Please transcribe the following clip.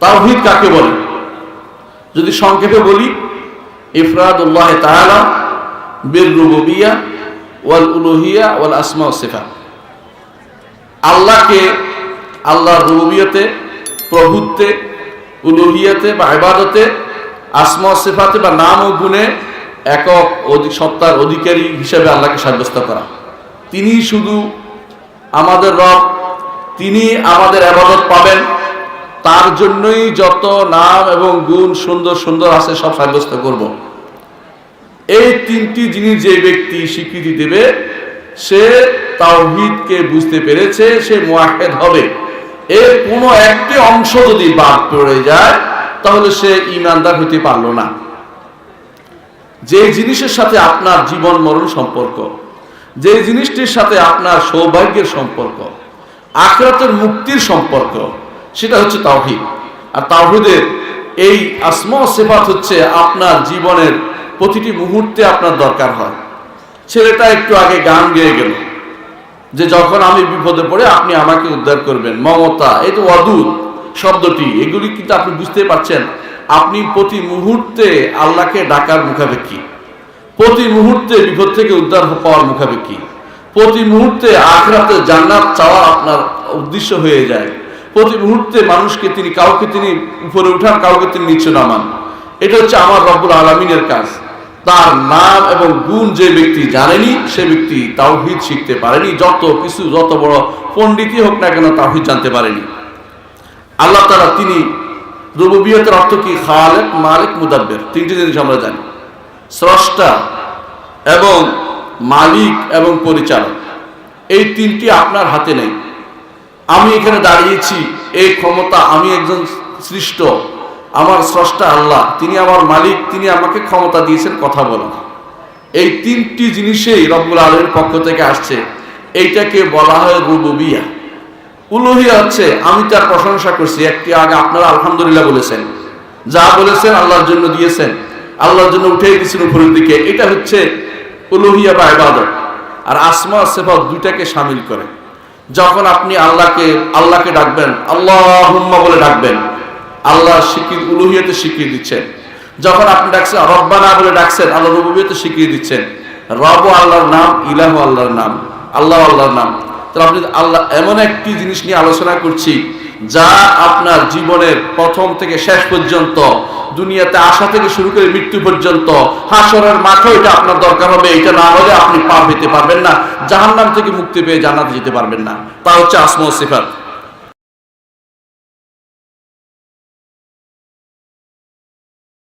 তাওহীদ কাকে বলে? যদি সংক্ষেপে বলি, ইফরাদুল্লাহ তাআলা বিল রুবুবিয়্যাহ ওয়াল উলুহিয়্যাহ ওয়াল আসমা ওয়াস সিফাত। আল্লাহকে আল্লাহর রুবুবিয়তে, প্রভুত্বে, উলুহিয়তে বা ইবাদতে, আসমা ওয়াস সিফাতে বা নাম ও গুণে একক সত্তার অধিকারী হিসেবে আল্লাহকে সাব্যস্ত করা। তিনি শুধু আমাদের রব, তিনি আমাদের ইবাদত পাবেন, তার জন্যই যত নাম এবং গুণ সুন্দর সুন্দর আছে সব সাব্যস্ত করব। এই তিনটি জিনিস যে ব্যক্তি স্বীকৃতি দেবে, সে তাওহীদকে বুঝতে পেরেছে, সে মুওয়াহহিদ হবে। এর কোনো একটি অংশ যদি বাদ পড়ে যায় তাহলে সে ঈমানদার হতে পারল না। যে জিনিসের সাথে আপনার জীবন মরণ সম্পর্ক, যে জিনিসটির সাথে আপনার সৌভাগ্যের সম্পর্ক, আখিরাতের মুক্তির সম্পর্ক, সেটা হচ্ছে তাওহীদ। আর তাওহীদের এই আসমা ও সিফাত হচ্ছে আপনার জীবনের প্রতিটি মুহূর্তে আপনার দরকার হয়। ছেলেটা একটু আগে গান গেয়ে গেল যে যখন আমি বিপদে পড়ে আপনি আমাকে উদ্ধার করবেন, মমতা, এই তো ওয়াদুদ শব্দটি, এগুলি কিন্তু আপনি বুঝতে পারছেন। আপনি প্রতি মুহূর্তে আল্লাহকে ডাকার মুখাপেক্ষী, প্রতি মুহূর্তে বিপদ থেকে উদ্ধার পাওয়ার মুখাপেক্ষী, প্রতি মুহূর্তে আখিরাতে জান্নাত চাওয়া আপনার উদ্দেশ্য হয়ে যায়। প্রতি মুহূর্তে মানুষকে তিনি, কাউকে তিনি উপরে উঠান, কাউকে তিনি নিচে নামান। এটা হচ্ছে আমার রব্বুল আলামিনের কাজ। তার নাম এবং গুণ যে ব্যক্তি জানেনি, সে ব্যক্তি তাওহীদ শিখতে পারেনি। যত কিছু, যত বড় পণ্ডিতই হোক না কেন, তাওহীদ জানতে পারেনি। আল্লাহ তাআলা তিনি রুবুবিয়তের অর্থ কি? খালেক, মালিক, মুদাব্বির। তিনটি জিনিস আমরা জানি, স্রষ্টা এবং মালিক এবং পরিচালক। এই তিনটি আপনার হাতে নেই। আমি এখানে দাঁড়িয়েছি, এই ক্ষমতা, আমি একজন সৃষ্ট, আমার স্রষ্টা আল্লাহ, তিনি আমার মালিক, তিনি আমাকে ক্ষমতা দিয়েছেন কথা বলার। এই তিনটি জিনিসেই রব্বুল আলামিনের পক্ষ থেকে আসছে। এইটাকে বলা হয় রুবুবিয়্যাহ। উলুহিয়্যাহ হচ্ছে আমি তার প্রশংসা করছি। একটি আগে আপনারা আলহামদুলিল্লাহ বলেছেন, যা বলেছেন আল্লাহর জন্য দিয়েছেন, আল্লাহর জন্য উঠে দিয়েছেন উপরের দিকে, এটা হচ্ছে উলুহিয়্যাহ বা ইবাদত। আর আসমা ওয়াস সিফাত দুইটাকে শামিল করে। যখন আপনি আল্লাহকে ডাকবেন, আল্লাহুম্মা বলে ডাকবেন, আল্লাহ স্বীকৃতি, উলুহিয়্যাতে স্বীকৃতি দিচ্ছেন। যখন আপনি ডাকছেন রব্বানা বলে ডাকছেন, আল্লাহ রুবুবিয়্যাতে স্বীকৃতি দিচ্ছেন। রব আল্লাহর নাম, ইলাহু আল্লাহর নাম, আল্লাহ আল্লাহর নাম। তাহলে আপনি আল্লাহ, এমন একটি জিনিস নিয়ে আলোচনা করছি যা আপনার জীবনের প্রথম থেকে শেষ পর্যন্ত, দুনিয়াতে আসা থেকে শুরু করে মৃত্যু পর্যন্ত, হাসরের মাঠে এটা আপনার দরকার হবে। এটা না হলে আপনি পার পেতে পারবেন না, জাহান্নাম থেকে মুক্তি পেয়ে জান্নাতে যেতে পারবেন না। তা হচ্ছে আসমা ওয়াস সিফাত।